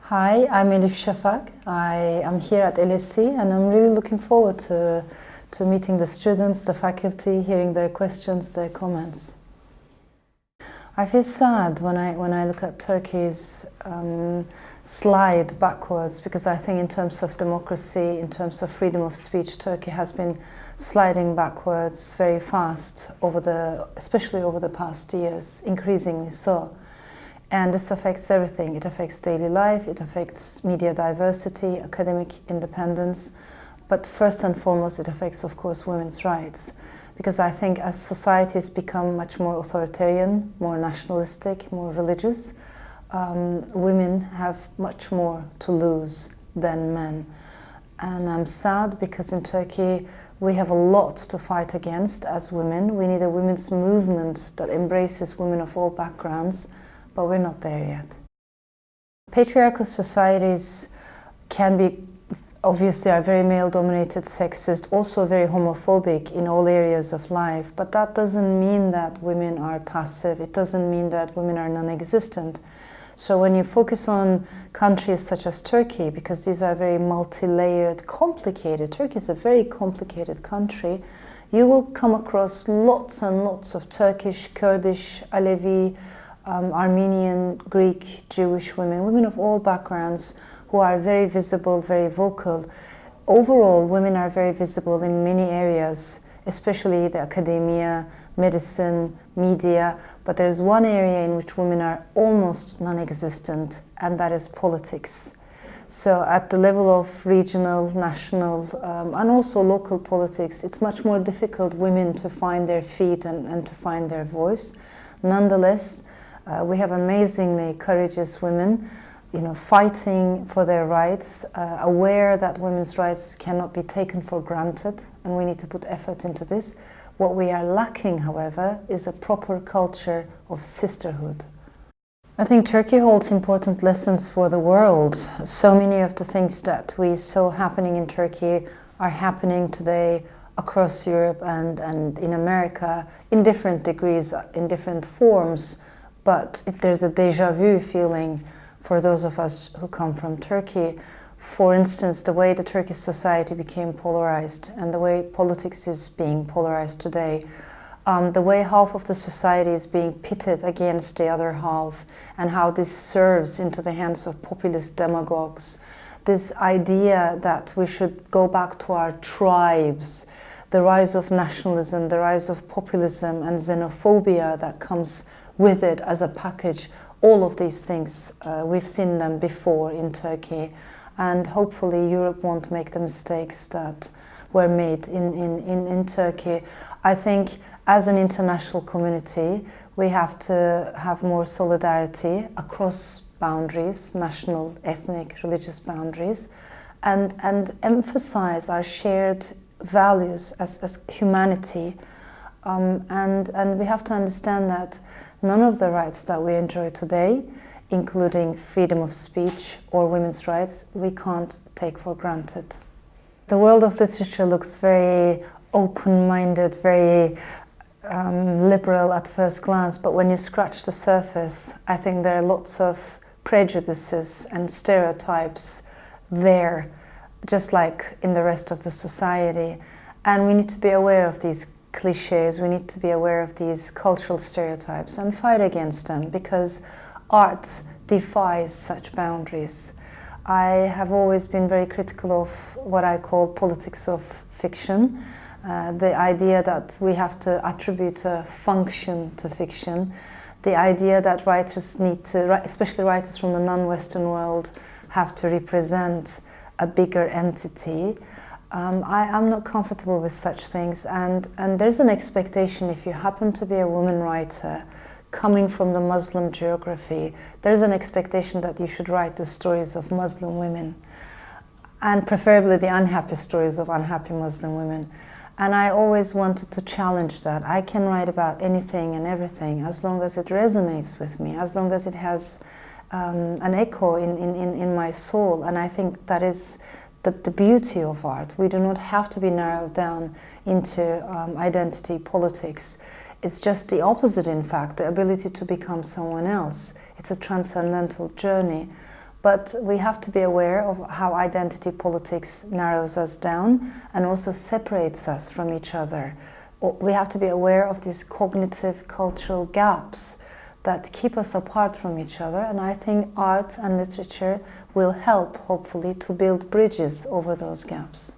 Hi, I'm Elif Shafak. I am here at LSE and I'm really looking forward to meeting the students, the faculty, hearing their questions, their comments. I feel sad when I look at Turkey's slide backwards, because I think in terms of democracy, in terms of freedom of speech, Turkey has been sliding backwards very fast especially over the past years, increasingly so. And this affects everything. It affects daily life, it affects media diversity, academic independence, but first and foremost it affects, of course, women's rights. Because I think as societies become much more authoritarian, more nationalistic, more religious, women have much more to lose than men. And I'm sad because in Turkey we have a lot to fight against as women. We need a women's movement that embraces women of all backgrounds, but we're not there yet. Patriarchal societies obviously are very male-dominated, sexist, also very homophobic in all areas of life, but that doesn't mean that women are passive. It doesn't mean that women are non-existent. So when you focus on countries such as Turkey, because these are very multi-layered, complicated, Turkey is a very complicated country, you will come across lots and lots of Turkish, Kurdish, Alevi, Armenian, Greek, Jewish women of all backgrounds who are very visible, very vocal. Overall, women are very visible in many areas, especially the academia, medicine, media, but there's one area in which women are almost non-existent, and that is politics. So at the level of regional, national, and also local politics, it's much more difficult women to find their feet and to find their voice. Nonetheless, we have amazingly courageous women, fighting for their rights, aware that women's rights cannot be taken for granted, and we need to put effort into this. What we are lacking, however, is a proper culture of sisterhood. I think Turkey holds important lessons for the world. So many of the things that we saw happening in Turkey are happening today across Europe and in America in different degrees, in different forms. But there's a déjà vu feeling for those of us who come from Turkey. For instance, the way the Turkish society became polarized and the way politics is being polarized today, the way half of the society is being pitted against the other half, and how this serves into the hands of populist demagogues. This idea that we should go back to our tribes, the rise of nationalism, the rise of populism and xenophobia that comes with it as a package. All of these things, we've seen them before in Turkey, and hopefully Europe won't make the mistakes that were made in Turkey. I think as an international community, we have to have more solidarity across boundaries, national, ethnic, religious boundaries, and emphasize our shared values as humanity. And we have to understand that none of the rights that we enjoy today, including freedom of speech or women's rights, we can't take for granted. The world of literature looks very open-minded, very liberal at first glance, but when you scratch the surface, I think there are lots of prejudices and stereotypes there, just like in the rest of the society. And we need to be aware of these cliches, we need to be aware of these cultural stereotypes and fight against them, because art defies such boundaries. I have always been very critical of what I call politics of fiction, the idea that we have to attribute a function to fiction, the idea that writers need to, especially writers from the non-Western world, have to represent a bigger entity. I'm not comfortable with such things, and there's an expectation, if you happen to be a woman writer coming from the Muslim geography, there's an expectation that you should write the stories of Muslim women, and preferably the unhappy stories of unhappy Muslim women. And I always wanted to challenge that. I can write about anything and everything as long as it resonates with me, as long as it has an echo in my soul. And I think that is the beauty of art. We do not have to be narrowed down into identity politics. It's just the opposite, in fact, the ability to become someone else. It's a transcendental journey. But we have to be aware of how identity politics narrows us down and also separates us from each other. We have to be aware of these cognitive cultural gaps that keep us apart from each other, and I think art and literature will help, hopefully, to build bridges over those gaps.